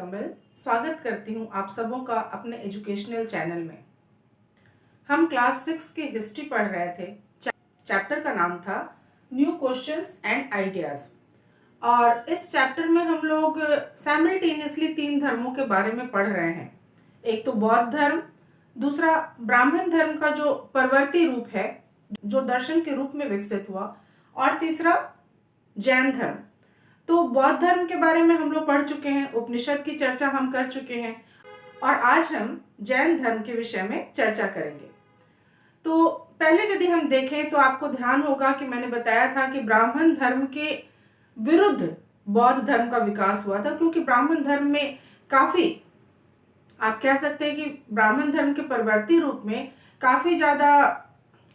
कमल स्वागत करती हूँ आप सबों का अपने एजुकेशनल चैनल में। हम क्लास 6 की हिस्ट्री पढ़ रहे थे। चैप्टर का नाम था न्यू क्वेश्चंस एंड आइडियाज और इस चैप्टर में हम लोग साइमल्टेनियसली 3 धर्मों के बारे में पढ़ रहे हैं। एक तो बौद्ध धर्म, दूसरा ब्राह्मण धर्म का जो परवर्ती रूप है जो दर्शन के रूप में विकसित हुआ, और तीसरा जैन धर्म। तो बौद्ध धर्म के बारे में हम लोग पढ़ चुके हैं, उपनिषद की चर्चा हम कर चुके हैं और आज हम जैन धर्म के विषय में चर्चा करेंगे। तो पहले यदि हम देखें तो आपको ध्यान होगा कि मैंने बताया था कि ब्राह्मण धर्म के विरुद्ध बौद्ध धर्म का विकास हुआ था, क्योंकि ब्राह्मण धर्म में काफी, आप कह सकते हैं कि ब्राह्मण धर्म के परवर्ती रूप में काफी ज्यादा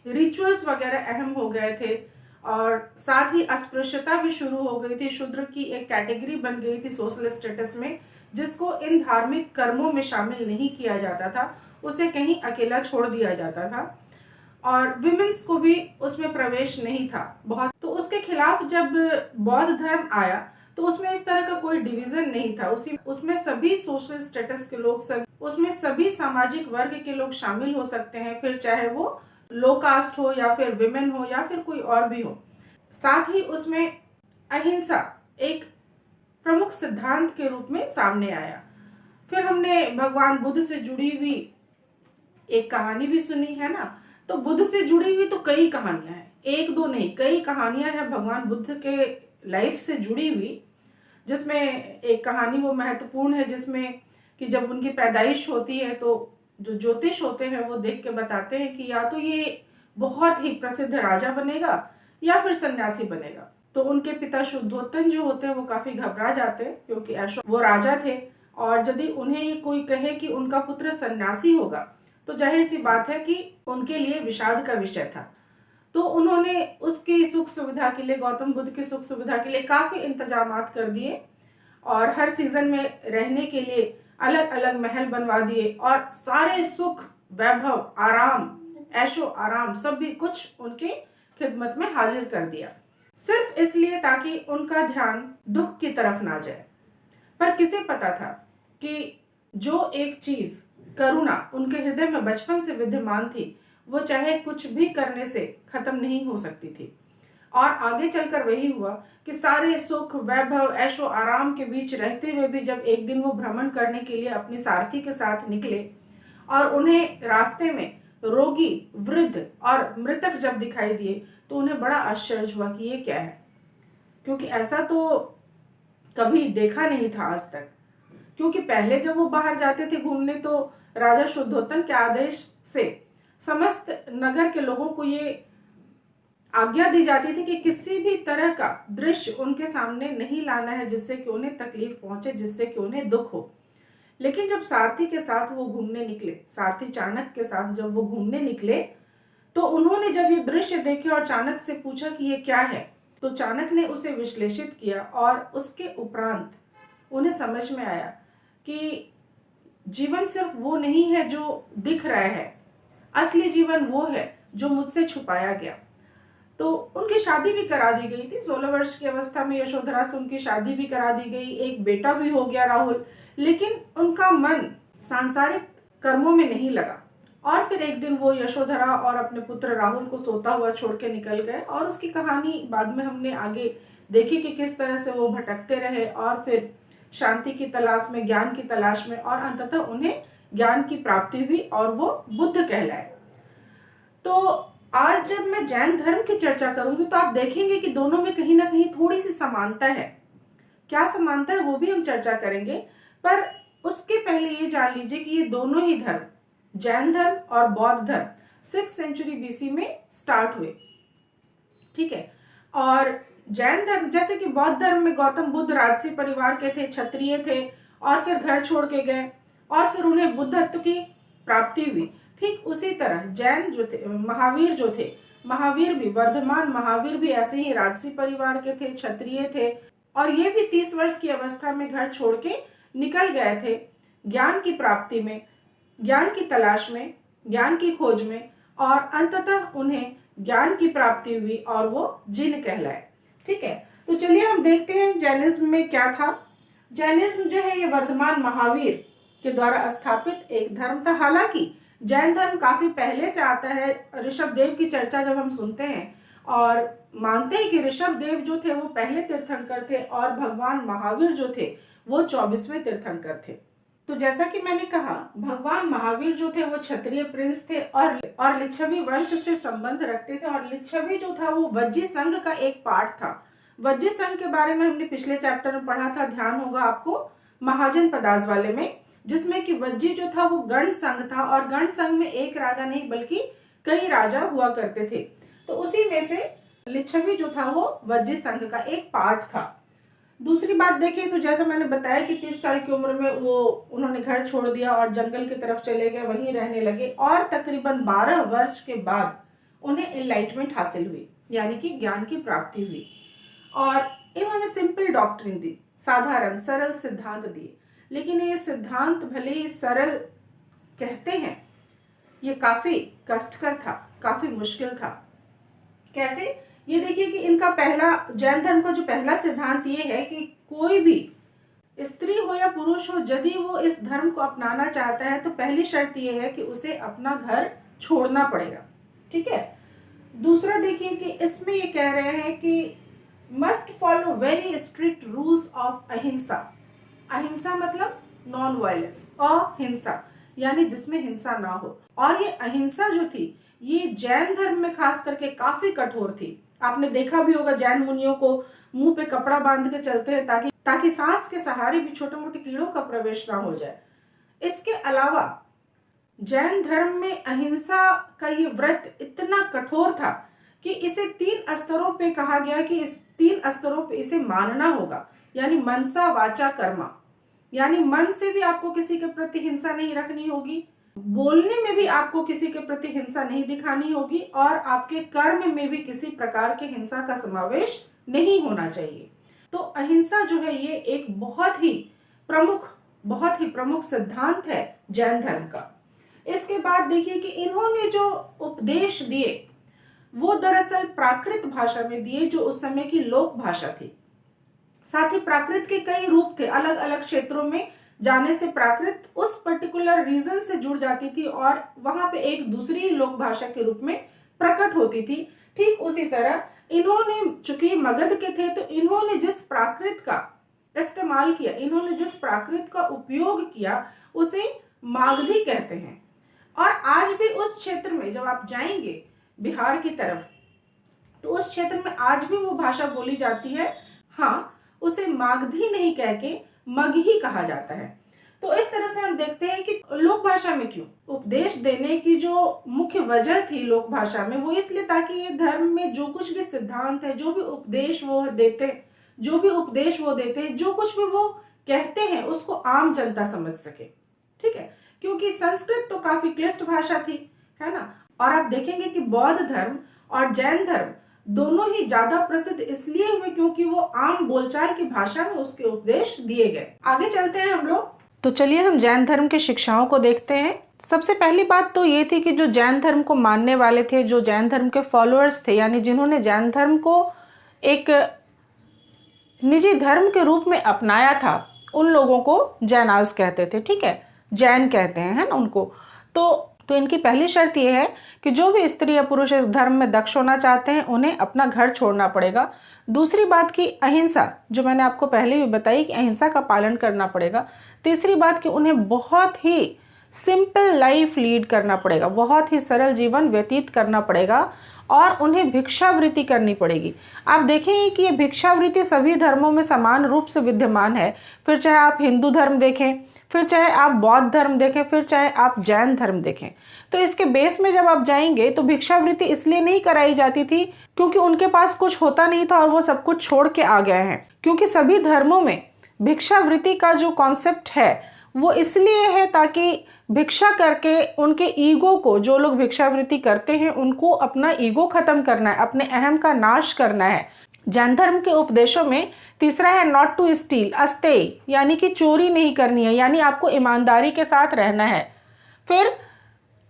रिचुअल्स वगैरह अहम हो गए थे और साथ ही अस्पृश्यता भी शुरू हो गई थी। शूद्र की एक कैटेगरी बन गई थी सोशल स्टेटस में, जिसको इन धार्मिक कर्मों में शामिल नहीं किया जाता था, उसे कहीं अकेला छोड़ दिया जाता था और विमेंस को भी उसमें प्रवेश नहीं था बहुत। तो उसके खिलाफ जब बौद्ध धर्म आया तो उसमें इस तरह का कोई डिवीजन नहीं था। उसमें सभी सोशल स्टेटस के लोग, उसमें सभी सामाजिक वर्ग के लोग शामिल हो सकते हैं, फिर चाहे वो लो कास्ट हो या फिर विमेन हो या फिर कोई और भी हो। साथ ही उसमें अहिंसा एक प्रमुख सिद्धांत के रूप में सामने आया। फिर हमने भगवान बुद्ध से जुड़ी हुई एक कहानी भी सुनी है ना। तो बुद्ध से जुड़ी हुई तो कई कहानियां हैं, एक दो नहीं, कई कहानियां हैं भगवान बुद्ध के लाइफ से जुड़ी हुई, जिसमें एक कहानी वो महत्वपूर्ण है जिसमें कि जब उनकी पैदाइश होती है तो जो ज्योतिष होते हैं वो देख के बताते हैं कि या तो ये बहुत ही प्रसिद्ध राजा बनेगा या फिर सन्यासी बनेगा। तो उनके पिता शुद्धोधन जो होते हैं वो काफी घबरा जाते हैं, क्योंकि वो राजा थे और यदि उन्हें कोई कहे कि उनका पुत्र सन्यासी होगा तो जाहिर सी बात है कि उनके लिए विषाद का विषय था। तो उन्होंने उसकी सुख सुविधा के लिए, गौतम बुद्ध की सुख सुविधा के लिए काफी इंतजामात कर दिए और हर सीजन में रहने के लिए अलग अलग महल बनवा दिए और सारे सुख, वैभव, आराम, ऐशो आराम सब भी कुछ उनके खिदमत में हाजिर कर दिया, सिर्फ इसलिए ताकि उनका ध्यान दुख की तरफ ना जाए। पर किसे पता था कि जो एक चीज करुणा उनके हृदय में बचपन से विद्यमान थी वो चाहे कुछ भी करने से खत्म नहीं हो सकती थी। और आगे चलकर वही हुआ कि सारे सुख, वैभव, ऐशो आराम के बीच रहते हुए भी जब एक दिन वो भ्रमण करने के लिए अपनी सारथी के साथ निकले और उन्हें रास्ते में रोगी, वृद्ध और मृतक जब दिखाई दिए तो उन्हें बड़ा आश्चर्य हुआ कि ये क्या है, क्योंकि ऐसा तो कभी देखा नहीं था आज तक। क्योंकि पहले जब वो बाहर जाते थे घूमने तो राजा शुद्धोधन के आदेश से समस्त नगर के लोगों को ये आज्ञा दी जाती थी कि किसी भी तरह का दृश्य उनके सामने नहीं लाना है जिससे कि उन्हें तकलीफ पहुंचे, जिससे कि उन्हें दुख हो। लेकिन जब सारथी के साथ वो घूमने निकले, सारथी चाणक्य के साथ जब वो घूमने निकले तो उन्होंने जब ये दृश्य देखे और चाणक्य से पूछा कि ये क्या है, तो चाणक्य ने उसे विश्लेषित किया और उसके उपरांत उन्हें समझ में आया कि जीवन सिर्फ वो नहीं है जो दिख रहा है, असली जीवन वो है जो मुझसे छुपाया गया। तो उनकी शादी भी करा दी गई थी 16 वर्ष की अवस्था में। यशोधरा से उनकी शादी भी करा दी गई, एक बेटा भी हो गया राहुल। लेकिन उनका मन सांसारिक कर्मों में नहीं लगा और फिर एक दिन वो यशोधरा और अपने पुत्र राहुल को सोता हुआ छोड़ के निकल गए और उसकी कहानी बाद में हमने आगे देखी कि किस तरह से वो भटकते रहे और फिर शांति की तलाश में, ज्ञान की तलाश में, और अंततः उन्हें ज्ञान की प्राप्ति हुई और वो बुद्ध कहलाए। तो आज जब मैं जैन धर्म की चर्चा करूंगी तो आप देखेंगे कि दोनों में कहीं ना कहीं थोड़ी सी समानता है। क्या समानता है वो भी हम चर्चा करेंगे, पर उसके पहले ये जान लीजिए कि ये दोनों ही धर्म, जैन धर्म और बौद्ध धर्म 6th सेंचुरी बीसी में स्टार्ट हुए। ठीक है। और जैन धर्म, जैसे कि बौद्ध धर्म में गौतम बुद्ध राजसी परिवार के थे, क्षत्रिय थे और फिर घर छोड़ के गए और फिर उन्हें बुद्धत्व की प्राप्ति हुई। ठीक उसी तरह जैन जो थे, महावीर जो थे, महावीर भी, वर्धमान महावीर भी ऐसे ही राजसी परिवार के थे, क्षत्रिय थे और ये भी 30 वर्ष की अवस्था में घर छोड़ के निकल गए थे ज्ञान की प्राप्ति में, ज्ञान की तलाश में, ज्ञान की खोज में, और अंततः उन्हें ज्ञान की प्राप्ति हुई और वो जिन कहलाए। ठीक है। तो चलिए हम देखते हैं जैनिज्म में क्या था। जैनिज्म जो है ये वर्धमान महावीर के द्वारा स्थापित एक धर्म था। हालांकि जैन धर्म काफी पहले से आता है। ऋषभ देव की चर्चा जब हम सुनते हैं और मानते हैं कि ऋषभ देव जो थे वो पहले तीर्थंकर थे और भगवान महावीर जो थे वो 24वें तीर्थंकर थे। तो जैसा कि मैंने कहा, भगवान महावीर जो थे वो क्षत्रिय प्रिंस थे और लिच्छवी वंश से संबंध रखते थे। और लिच्छवी जो था वो वज्जी संघ का एक पार्ट था। वज्जी संघ के बारे में हमने पिछले चैप्टर में पढ़ा था, ध्यान होगा आपको, महाजन पदार्थ वाले में, जिसमें कि वज्जी जो था वो गण संघ था और गण संघ में एक राजा नहीं बल्कि कई राजा हुआ करते थे। तो उसी में से लिच्छवी जो था वो वज्जी संघ का एक पार्ट था। दूसरी बात देखें तो जैसा मैंने बताया कि 30 साल की उम्र में वो उन्होंने घर छोड़ दिया और जंगल की तरफ चले गए, वहीं रहने लगे और तकरीबन 12 वर्ष के बाद उन्हें एनलाइटमेंट हासिल हुई, यानी कि ज्ञान की प्राप्ति हुई। और इन्होंने सिंपल डॉक्ट्रिन दी, साधारण सरल सिद्धांत दिए। लेकिन ये सिद्धांत भले ही सरल कहते हैं, ये काफी कष्टकर था, काफी मुश्किल था। कैसे? ये देखिए कि इनका पहला, जैन धर्म का जो पहला सिद्धांत ये है कि कोई भी स्त्री हो या पुरुष हो, यदि वो इस धर्म को अपनाना चाहता है तो पहली शर्त ये है कि उसे अपना घर छोड़ना पड़ेगा। ठीक है। दूसरा देखिए कि इसमें ये कह रहे हैं कि must follow very strict rules of अहिंसा। अहिंसा मतलब नॉन वायलेंस, अहिंसा यानी जिसमें हिंसा ना हो। और ये अहिंसा जो थी ये जैन धर्म में खास करके काफी कठोर थी। आपने देखा भी होगा जैन मुनियों को मुंह पे कपड़ा बांध के चलते हैं ताकि सांस के सहारे भी छोटे मोटे कीड़ों का प्रवेश ना हो जाए। इसके अलावा जैन धर्म में अहिंसा का ये व्रत इतना कठोर था कि इसे 3 स्तरों पे कहा गया कि इस 3 स्तरों पे इसे मानना होगा, यानी मनसा वाचा कर्मा, यानी मन से भी आपको किसी के प्रति हिंसा नहीं रखनी होगी, बोलने में भी आपको किसी के प्रति हिंसा नहीं दिखानी होगी और आपके कर्म में भी किसी प्रकार के हिंसा का समावेश नहीं होना चाहिए। तो अहिंसा जो है ये एक बहुत ही प्रमुख सिद्धांत है जैन धर्म का। इसके बाद देखिए कि इन्होंने जो उपदेश दिए वो दरअसल प्राकृत भाषा में दिए, जो उस समय की लोक भाषा थी। साथ ही प्राकृत के कई रूप थे, अलग अलग क्षेत्रों में जाने से प्राकृत उस पर्टिकुलर रीजन से जुड़ जाती थी और वहां पे एक दूसरी लोक भाषा के रूप में प्रकट होती थी। ठीक उसी तरह इन्होंने, चूंकि मगध के थे, तो इन्होंने जिस प्राकृत का इस्तेमाल किया, इन्होंने जिस प्राकृत का उपयोग किया उसे मागधी कहते हैं। और आज भी उस क्षेत्र में जब आप जाएंगे बिहार की तरफ तो उस क्षेत्र में आज भी वो भाषा बोली जाती है। हाँ, उसे मागधी नहीं कह के मगही कहा जाता है। तो इस तरह से हम देखते हैं कि लोक भाषा में क्यों उपदेश देने की जो मुख्य वजह थी लोक भाषा में, वो इसलिए ताकि ये धर्म में जो कुछ भी सिद्धांत है, जो भी उपदेश वो देते हैं, जो कुछ भी वो कहते हैं उसको आम जनता समझ सके। ठीक है, क्योंकि संस्कृत तो काफी क्लिष्ट भाषा थी, है ना। और आप देखेंगे कि बौद्ध धर्म और जैन धर्म दोनों ही ज्यादा प्रसिद्ध इसलिए हुए क्योंकि वो आम बोलचाल की भाषा में उसके उपदेश दिए गए। आगे चलते हैं हम लोग। तो चलिए हम जैन धर्म की शिक्षाओं को देखते हैं। सबसे पहली बात तो ये थी कि जो जैन धर्म को मानने वाले थे, जो जैन धर्म के फॉलोअर्स थे, यानी जिन्होंने जैन धर्म को एक निजी धर्म के रूप में अपनाया था, उन लोगों को जैनाज कहते थे। ठीक है, जैन कहते हैं, है ना उनको। तो इनकी पहली शर्त यह है कि जो भी स्त्री या पुरुष इस धर्म में दक्ष होना चाहते हैं उन्हें अपना घर छोड़ना पड़ेगा। दूसरी बात की अहिंसा, जो मैंने आपको पहले भी बताई कि अहिंसा का पालन करना पड़ेगा। तीसरी बात कि उन्हें बहुत ही सिंपल लाइफ लीड करना पड़ेगा, बहुत ही सरल जीवन व्यतीत करना पड़ेगा और उन्हें भिक्षावृत्ति करनी पड़ेगी। आप देखेंगे कि ये भिक्षावृत्ति सभी धर्मों में समान रूप से विद्यमान है। फिर चाहे आप हिंदू धर्म देखें, फिर चाहे आप बौद्ध धर्म देखें, फिर चाहे आप जैन धर्म देखें। तो इसके बेस में जब आप जाएंगे तो भिक्षावृत्ति इसलिए नहीं कराई जाती थी क्योंकि उनके पास कुछ होता नहीं था और वो सब कुछ छोड़ के आ गए हैं। क्योंकि सभी धर्मों में भिक्षावृत्ति का जो कॉन्सेप्ट है वो इसलिए है ताकि भिक्षा करके उनके ईगो को, जो लोग भिक्षावृत्ति करते हैं उनको अपना ईगो खत्म करना है, अपने अहम का नाश करना है। जैन धर्म के उपदेशों में तीसरा है नॉट टू स्टील, अस्तेय, यानी कि चोरी नहीं करनी है, यानी आपको ईमानदारी के साथ रहना है। फिर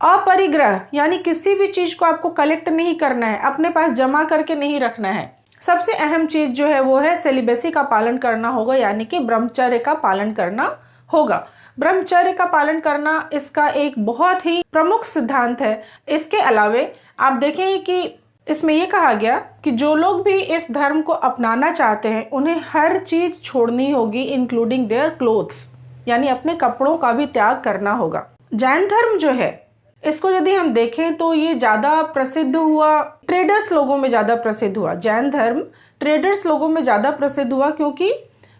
अपरिग्रह, यानी किसी भी चीज को आपको कलेक्ट नहीं करना है, अपने पास जमा करके नहीं रखना है। सबसे अहम चीज जो है वो है सेलिबेसी का पालन करना होगा, यानी कि ब्रह्मचर्य का पालन करना होगा। ब्रह्मचर्य का पालन करना इसका एक बहुत ही प्रमुख सिद्धांत है। इसके अलावे आप देखें कि इसमें यह कहा गया कि जो लोग भी इस धर्म को अपनाना चाहते हैं उन्हें हर चीज छोड़नी होगी, इंक्लूडिंग देयर क्लोथ्स, यानी अपने कपड़ों का भी त्याग करना होगा। जैन धर्म जो है इसको यदि हम देखें तो ये ज्यादा प्रसिद्ध हुआ ट्रेडर्स लोगों में, ज्यादा प्रसिद्ध हुआ। जैन धर्म ट्रेडर्स लोगों में ज्यादा प्रसिद्ध हुआ, क्योंकि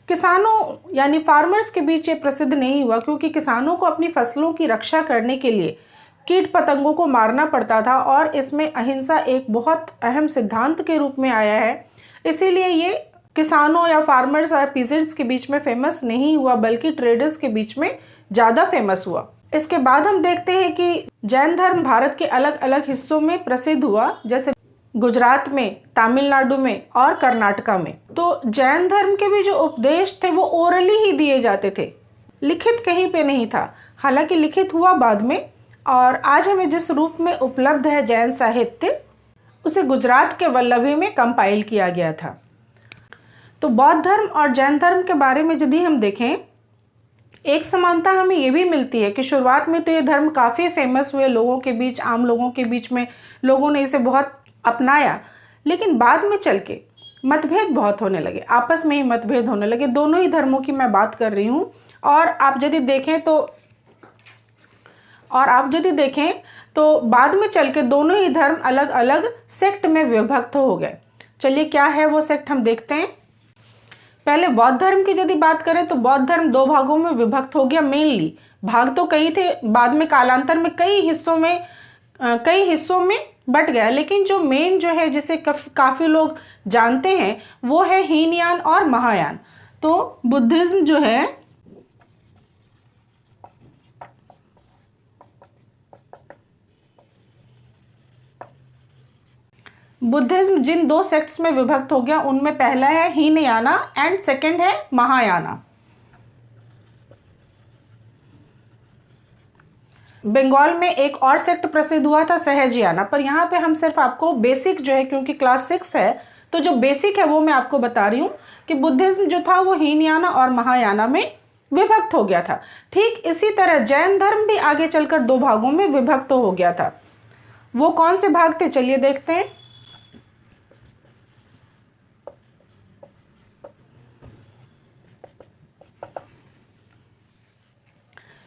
किसानों यानी फार्मर्स के बीच ये प्रसिद्ध नहीं हुआ, क्योंकि किसानों को अपनी फसलों की रक्षा करने के लिए कीट पतंगों को मारना पड़ता था, और इसमें अहिंसा एक बहुत अहम सिद्धांत के रूप में आया है। इसीलिए ये किसानों या फार्मर्स और पीजेंट्स के बीच में फेमस नहीं हुआ, बल्कि ट्रेडर्स के बीच में ज़्यादा फेमस हुआ। इसके बाद हम देखते हैं कि जैन धर्म भारत के अलग अलग हिस्सों में प्रसिद्ध हुआ, जैसे गुजरात में, तमिलनाडु में और कर्नाटका में। तो जैन धर्म के भी जो उपदेश थे वो ओरली ही दिए जाते थे, लिखित कहीं पे नहीं था। हालांकि लिखित हुआ बाद में, और आज हमें जिस रूप में उपलब्ध है जैन साहित्य, उसे गुजरात के वल्लभी में कंपाइल किया गया था। तो बौद्ध धर्म और जैन धर्म के बारे में यदि हम देखें, एक समानता हमें ये भी मिलती है कि शुरुआत में तो ये धर्म काफ़ी फेमस हुए लोगों के बीच, आम लोगों के बीच में लोगों ने इसे बहुत अपनाया, लेकिन बाद में चल के मतभेद बहुत होने लगे, आपस में ही मतभेद होने लगे। दोनों ही धर्मों की मैं बात कर रही हूँ। और आप यदि देखें तो बाद में चल के दोनों ही धर्म अलग अलग सेक्ट में विभक्त हो गए। चलिए क्या है वो सेक्ट हम देखते हैं। पहले बौद्ध धर्म की यदि बात करें तो बौद्ध धर्म दो भागों में विभक्त हो गया। मेनली भाग तो कई थे, बाद में कालांतर में कई हिस्सों में बट गया, लेकिन जो मेन जो है जिसे काफ़ी लोग जानते हैं वो है हीनयान और महायान। तो बुद्धिज्म जो है बुद्धिज्म जिन दो सेक्ट्स में विभक्त हो गया उनमें पहला है हीनयाना एंड सेकंड है महायाना। बंगाल में एक और सेक्ट प्रसिद्ध हुआ था सहजयाना, पर यहाँ पे हम सिर्फ आपको बेसिक जो है, क्योंकि क्लास 6 है तो जो बेसिक है वो मैं आपको बता रही हूँ कि बुद्धिज्म जो था वो हीनयाना और महायाना में विभक्त हो गया था। ठीक इसी तरह जैन धर्म भी आगे चलकर दो भागों में विभक्त हो गया था। वो कौन से भाग थे चलिए देखते हैं।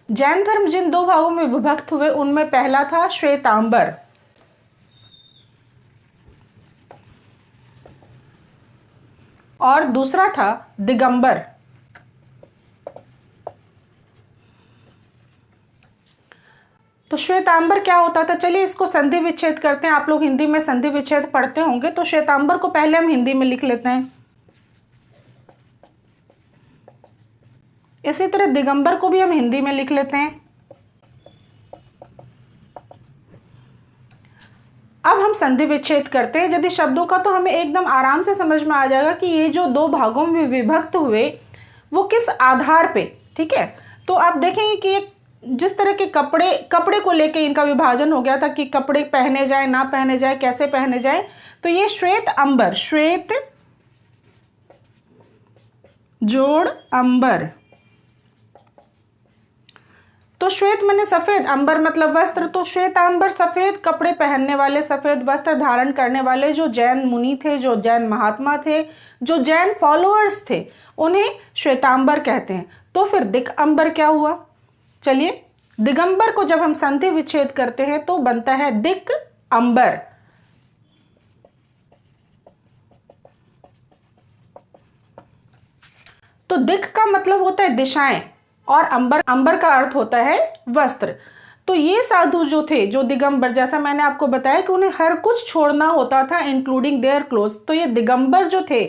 जैन धर्म जिन दो भागों में विभक्त हुए उनमें पहला था श्वेतांबर और दूसरा था दिगंबर। तो श्वेतांबर क्या होता था, चलिए इसको संधि विच्छेद करते हैं। आप लोग हिंदी में संधि विच्छेद पढ़ते होंगे, तो श्वेतांबर को पहले हम हिंदी में लिख लेते हैं। इसी तरह दिगंबर को भी हम हिंदी में लिख लेते हैं। अब हम संधि विच्छेद करते हैं। यदि शब्दों का तो हमें एकदम आराम से समझ में आ जाएगा कि ये जो दो भागों में विभक्त हुए वो किस आधार पे, ठीक है। तो आप देखेंगे कि जिस तरह के कपड़े को लेके इनका विभाजन हो गया था कि कपड़े पहने जाए ना पहने जाए, कैसे पहने जाए। तो ये श्वेत अंबर, श्वेत जोड़ अंबर, तो श्वेत माने सफेद, अंबर मतलब वस्त्र। तो श्वेतांबर सफेद कपड़े पहनने वाले, सफेद वस्त्र धारण करने वाले जो जैन मुनि थे, जो जैन महात्मा थे, जो जैन फॉलोअर्स थे, उन्हें श्वेतांबर कहते हैं। तो फिर दिगंबर क्या हुआ, चलिए दिगंबर को जब हम संधि विच्छेद करते हैं तो बनता है दिगंबर। तो दिग का मतलब होता है दिशाएं और अंबर का अर्थ होता है वस्त्र। तो ये साधु जो थे, जो दिगंबर, जैसा मैंने आपको बताया कि उन्हें हर कुछ छोड़ना होता था इंक्लूडिंग देयर क्लोथ्स। तो ये दिगंबर जो थे,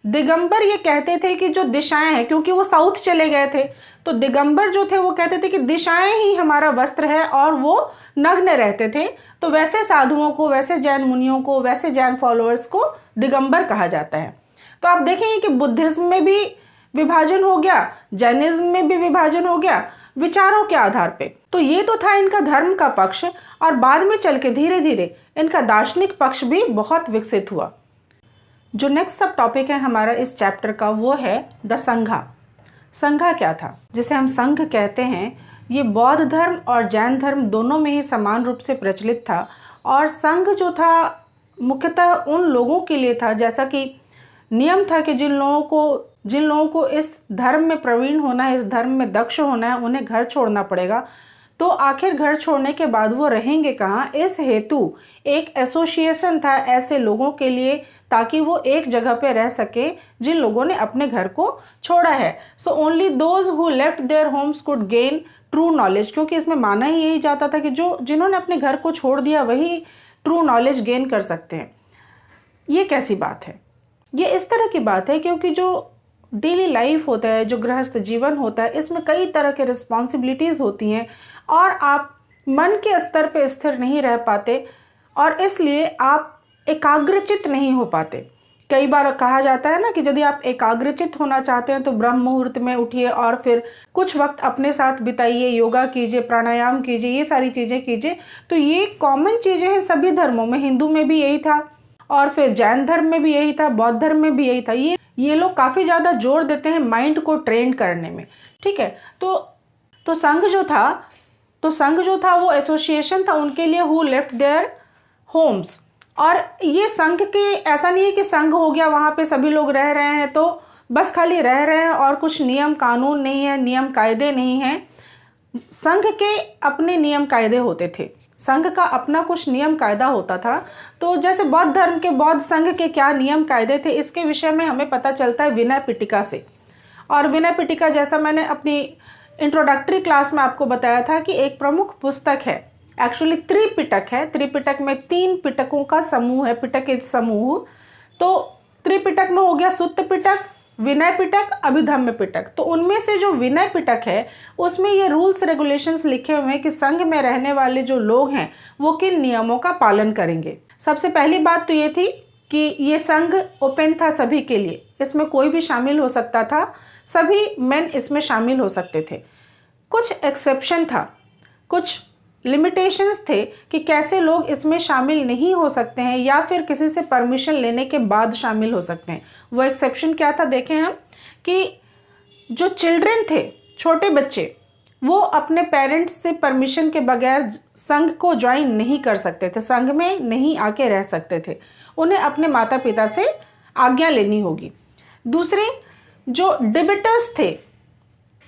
दिगंबर ये कहते थे कि जो दिशाएं हैं, क्योंकि वो साउथ चले गए थे, तो दिगंबर जो थे वो कहते थे कि दिशाएं ही हमारा वस्त्र है, और वो नग्न रहते थे। तो वैसे साधुओं को, वैसे जैन मुनियों को, वैसे जैन फॉलोअर्स को दिगंबर कहा जाता है। तो आप देखेंगे कि बुद्धिज्म में भी विभाजन हो गया, जैनिज्म में भी विभाजन हो गया विचारों के आधार पे। तो ये तो था इनका धर्म का पक्ष, और बाद में चल के धीरे धीरे इनका दार्शनिक पक्ष भी बहुत विकसित हुआ। जो नेक्स्ट सब टॉपिक है हमारा इस चैप्टर का वो है द संघा। संघा क्या था, जिसे हम संघ कहते हैं, ये बौद्ध धर्म और जैन धर्म दोनों में ही समान रूप से प्रचलित था। और संघ जो था मुख्यतः उन लोगों के लिए था, जैसा कि नियम था कि जिन लोगों को इस धर्म में प्रवीण होना है, इस धर्म में दक्ष होना है, उन्हें घर छोड़ना पड़ेगा। तो आखिर घर छोड़ने के बाद वो रहेंगे कहाँ, इस हेतु एक एसोसिएशन था ऐसे लोगों के लिए, ताकि वो एक जगह पे रह सके जिन लोगों ने अपने घर को छोड़ा है। So only those who left their homes could gain true knowledge, क्योंकि इसमें माना ही यही जाता था कि जिन्होंने अपने घर को छोड़ दिया वही ट्रू नॉलेज गेन कर सकते हैं। ये कैसी बात है? ये इस तरह की बात है क्योंकि जो डेली लाइफ होता है, जो गृहस्थ जीवन होता है, इसमें कई तरह के रिस्पॉन्सिबिलिटीज़ होती हैं और आप मन के स्तर पे स्थिर नहीं रह पाते और इसलिए आप एकाग्रचित नहीं हो पाते। कई बार कहा जाता है ना कि यदि आप एकाग्रचित होना चाहते हैं तो ब्रह्म मुहूर्त में उठिए और फिर कुछ वक्त अपने साथ बिताइए, योगा कीजिए, प्राणायाम कीजिए, ये सारी चीज़ें कीजिए। तो ये कॉमन चीज़ें हैं सभी धर्मों में। हिंदू में भी यही था और फिर जैन धर्म में भी यही था, बौद्ध धर्म में भी यही था। ये लोग काफ़ी ज़्यादा जोर देते हैं माइंड को ट्रेन करने में, ठीक है। तो संघ जो था वो एसोसिएशन था उनके लिए हु लेफ्ट देयर होम्स। और ये संघ के ऐसा नहीं है कि संघ हो गया वहाँ पे सभी लोग रह रहे हैं तो बस खाली रह रहे हैं और कुछ नियम कानून नहीं है, नियम कायदे नहीं हैं। संघ के अपने नियम कायदे होते थे, संघ का अपना कुछ नियम कायदा होता था। तो जैसे बौद्ध धर्म के, बौद्ध संघ के क्या नियम कायदे थे, इसके विषय में हमें पता चलता है विनय पिटका से। और विनय पिटका, जैसा मैंने अपनी इंट्रोडक्टरी क्लास में आपको बताया था, कि एक प्रमुख पुस्तक है, एक्चुअली त्रिपिटक है। त्रिपिटक में 3 पिटकों का समूह है, पिटक इस समूह। तो त्रिपिटक में हो गया सुत्त पिटक, विनय पिटक, अभिधम्म पिटक। तो उनमें से जो विनय पिटक है उसमें ये रूल्स रेगुलेशंस लिखे हुए हैं कि संघ में रहने वाले जो लोग हैं वो किन नियमों का पालन करेंगे। सबसे पहली बात तो ये थी कि ये संघ ओपन था सभी के लिए, इसमें कोई भी शामिल हो सकता था, सभी मेन इसमें शामिल हो सकते थे। कुछ एक्सेप्शन था, कुछ लिमिटेशंस थे कि कैसे लोग इसमें शामिल नहीं हो सकते हैं या फिर किसी से परमिशन लेने के बाद शामिल हो सकते हैं। वो एक्सेप्शन क्या था देखें हम, कि जो चिल्ड्रन थे, छोटे बच्चे, वो अपने पेरेंट्स से परमिशन के बगैर संघ को ज्वाइन नहीं कर सकते थे, संघ में नहीं आके रह सकते थे, उन्हें अपने माता पिता से आज्ञा लेनी होगी। दूसरे, जो डिबिटर्स थे,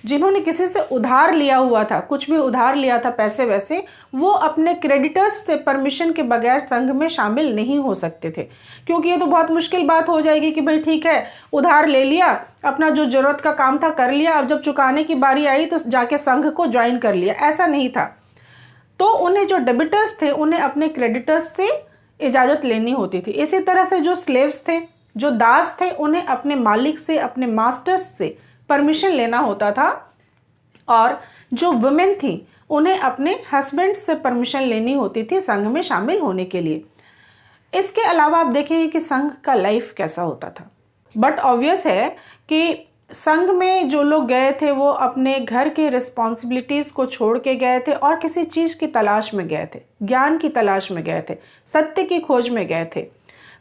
जिन्होंने किसी से उधार लिया हुआ था, कुछ भी उधार लिया था पैसे वैसे, वो अपने क्रेडिटर्स से परमिशन के बगैर संघ में शामिल नहीं हो सकते थे। क्योंकि ये तो बहुत मुश्किल बात हो जाएगी कि भाई ठीक है, उधार ले लिया, अपना जो जरूरत का काम था कर लिया, अब जब चुकाने की बारी आई तो जाके संघ को ज्वाइन कर लिया, ऐसा नहीं था। तो उन्हें जो डेबिटर्स थे उन्हें अपने क्रेडिटर्स से इजाज़त लेनी होती थी। इसी तरह से जो स्लेव्स थे, जो दास थे, उन्हें अपने मालिक से, अपने मास्टर्स से परमिशन लेना होता था। और जो वुमेन थी उन्हें अपने हस्बैंड से परमिशन लेनी होती थी संघ में शामिल होने के लिए। इसके अलावा आप देखेंगे कि संघ का लाइफ कैसा होता था। बट ऑब्वियस है कि संघ में जो लोग गए थे वो अपने घर के रिस्पॉन्सिबिलिटीज़ को छोड़ के गए थे और किसी चीज़ की तलाश में गए थे, ज्ञान की तलाश में गए थे, सत्य की खोज में गए थे।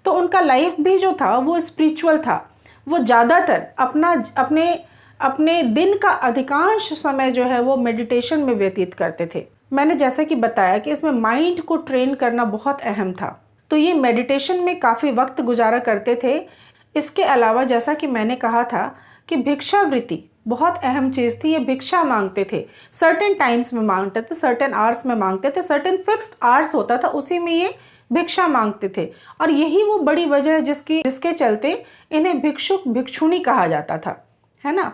तो उनका लाइफ भी जो था वो स्पिरिचुअल था। वो ज़्यादातर अपने दिन का अधिकांश समय जो है वो मेडिटेशन में व्यतीत करते थे। मैंने जैसा कि बताया कि इसमें माइंड को ट्रेन करना बहुत अहम था, तो ये मेडिटेशन में काफ़ी वक्त गुजारा करते थे। इसके अलावा जैसा कि मैंने कहा था कि भिक्षावृत्ति बहुत अहम चीज़ थी। ये भिक्षा मांगते थे, सर्टेन टाइम्स में मांगते थे, सर्टेन आवर्स में मांगते थे, सर्टेन फिक्स्ड आवर्स होता था, उसी में ये भिक्षा मांगते थे। और यही वो बड़ी वजह है जिसके चलते इन्हें भिक्षुक भिक्षुणी कहा जाता था, है ना।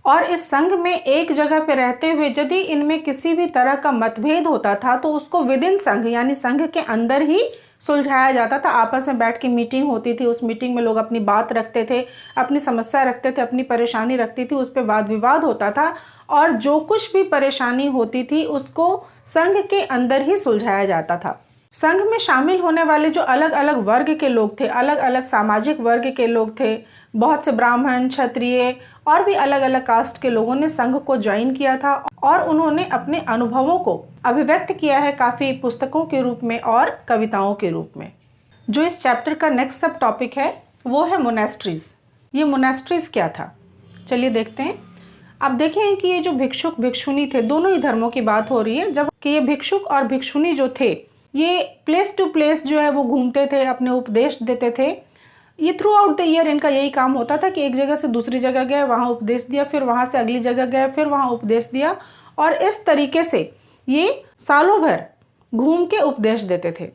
और इस संघ में एक जगह पे रहते हुए यदि इनमें किसी भी तरह का मतभेद होता था तो उसको विद इन संघ, यानी संघ के अंदर ही सुलझाया जाता था। आपस में बैठ के मीटिंग होती थी, उस मीटिंग में लोग अपनी बात रखते थे, अपनी समस्या रखते थे, अपनी परेशानी रखती थी, उस पर वाद विवाद होता था और जो कुछ भी परेशानी होती थी उसको संघ के अंदर ही सुलझाया जाता था। संघ में शामिल होने वाले जो अलग अलग वर्ग के लोग थे, अलग अलग सामाजिक वर्ग के लोग थे, बहुत से ब्राह्मण, क्षत्रिय और भी अलग अलग कास्ट के लोगों ने संघ को ज्वाइन किया था और उन्होंने अपने अनुभवों को अभिव्यक्त किया है काफ़ी पुस्तकों के रूप में और कविताओं के रूप में। जो इस चैप्टर का नेक्स्ट सब टॉपिक है वो है मोनेस्ट्रीज। ये मोनेस्ट्रीज क्या था, चलिए देखते हैं। अब देखें कि ये जो भिक्षुक भिक्षुनी थे, दोनों ही धर्मों की बात हो रही है, जब कि ये भिक्षुक और भिक्षुनी जो थे ये प्लेस टू प्लेस जो है वो घूमते थे, अपने उपदेश देते थे। ये थ्रू आउट द ईयर इनका यही काम होता था कि एक जगह से दूसरी जगह गए, वहाँ उपदेश दिया, फिर वहाँ से अगली जगह गए, फिर वहाँ उपदेश दिया, और इस तरीके से ये सालों भर घूम के उपदेश देते थे।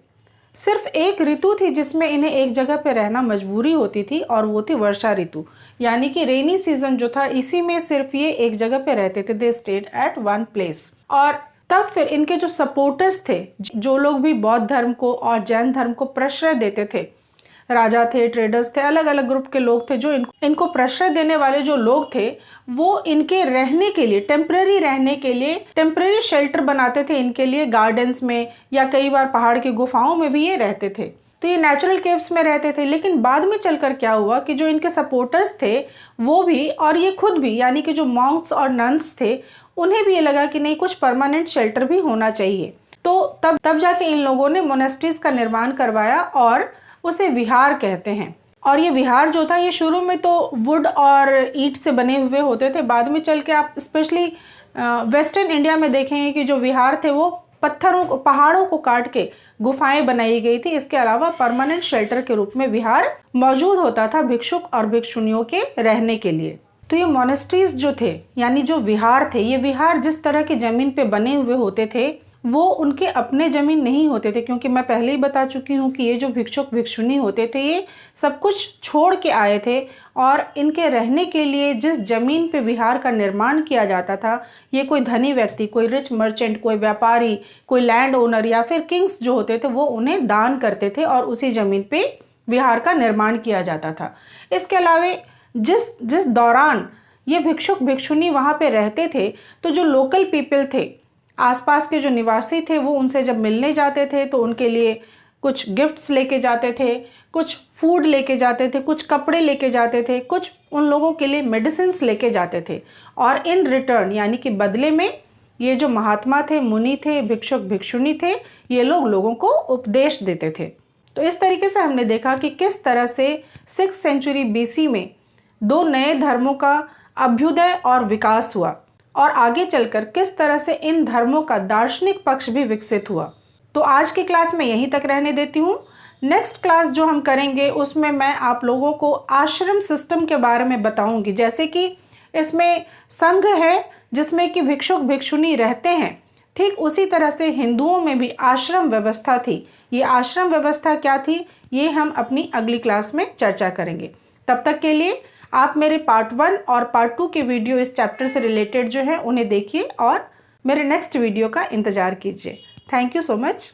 सिर्फ एक ऋतु थी जिसमें इन्हें एक जगह पे रहना मजबूरी होती थी, और वो थी वर्षा ऋतु, यानी कि रेनी सीजन जो था, इसी में सिर्फ ये एक जगह पे रहते थे। They stayed at one place. और तब फिर इनके जो सपोर्टर्स थे, जो लोग भी बौद्ध धर्म को और जैन धर्म को प्रश्रय देते थे, राजा थे, ट्रेडर्स थे, अलग अलग ग्रुप के लोग थे, जो इनको प्रश्रय देने वाले जो लोग थे वो इनके रहने के लिए, टेम्पररी रहने के लिए टेम्पररी शेल्टर बनाते थे इनके लिए, गार्डन्स में या कई बार पहाड़ की गुफाओं में भी ये रहते थे। तो ये नेचुरल केव्स में रहते थे। लेकिन बाद में चलकर क्या हुआ कि जो इनके सपोर्टर्स थे वो भी, और ये खुद भी, यानी कि जो मॉन्क्स और नन्स थे, उन्हें भी ये लगा कि नहीं, कुछ परमानेंट शेल्टर भी होना चाहिए। तो तब जाके इन लोगों ने मोनेस्ट्रीज का निर्माण करवाया, और उसे विहार कहते हैं। और ये विहार जो था, ये शुरू में तो वुड और ईंट से बने हुए होते थे। बाद में चल के आप स्पेशली वेस्टर्न इंडिया में देखेंगे कि जो विहार थे वो पहाड़ों को काट के गुफाएं बनाई गई थी। इसके अलावा परमानेंट शेल्टर के रूप में विहार मौजूद होता था भिक्षुक और भिक्षुनियों के रहने के लिए। तो ये मोनेस्ट्रीज जो थे, यानी जो विहार थे, ये विहार जिस तरह की जमीन पे बने हुए होते थे वो उनके अपने जमीन नहीं होते थे, क्योंकि मैं पहले ही बता चुकी हूँ कि ये जो भिक्षुक भिक्षुनी होते थे ये सब कुछ छोड़ के आए थे, और इनके रहने के लिए जिस जमीन पे विहार का निर्माण किया जाता था, ये कोई धनी व्यक्ति, कोई रिच मर्चेंट, कोई व्यापारी, कोई लैंड ओनर या फिर किंग्स जो होते थे वो उन्हें दान करते थे, और उसी जमीन पे विहार का निर्माण किया जाता था। इसके अलावा जिस दौरान ये भिक्षुक भिक्षुनी वहाँ पे रहते थे, तो जो लोकल पीपल थे, आसपास के जो निवासी थे, वो उनसे जब मिलने जाते थे तो उनके लिए कुछ गिफ्ट्स लेके जाते थे, कुछ फूड लेके जाते थे, कुछ कपड़े लेके जाते थे, कुछ उन लोगों के लिए मेडिसिन्स लेके जाते थे, और इन रिटर्न, यानी कि बदले में, ये जो महात्मा थे, मुनि थे, भिक्षुक भिक्षुनी थे, ये लोगों को उपदेश देते थे। तो इस तरीके से हमने देखा कि किस तरह से 6th सेंचुरी BC में दो नए धर्मों का अभ्युदय और विकास हुआ, और आगे चलकर किस तरह से इन धर्मों का दार्शनिक पक्ष भी विकसित हुआ। तो आज की क्लास में यहीं तक रहने देती हूँ। नेक्स्ट क्लास जो हम करेंगे उसमें मैं आप लोगों को आश्रम सिस्टम के बारे में बताऊंगी। जैसे कि इसमें संघ है जिसमें कि भिक्षुक भिक्षुनी रहते हैं, ठीक उसी तरह से हिंदुओं में भी आश्रम व्यवस्था थी। ये आश्रम व्यवस्था क्या थी, ये हम अपनी अगली क्लास में चर्चा करेंगे। तब तक के लिए आप मेरे पार्ट 1 और पार्ट 2 के वीडियो इस चैप्टर से रिलेटेड जो है उन्हें देखिए, और मेरे नेक्स्ट वीडियो का इंतज़ार कीजिए। Thank you so much.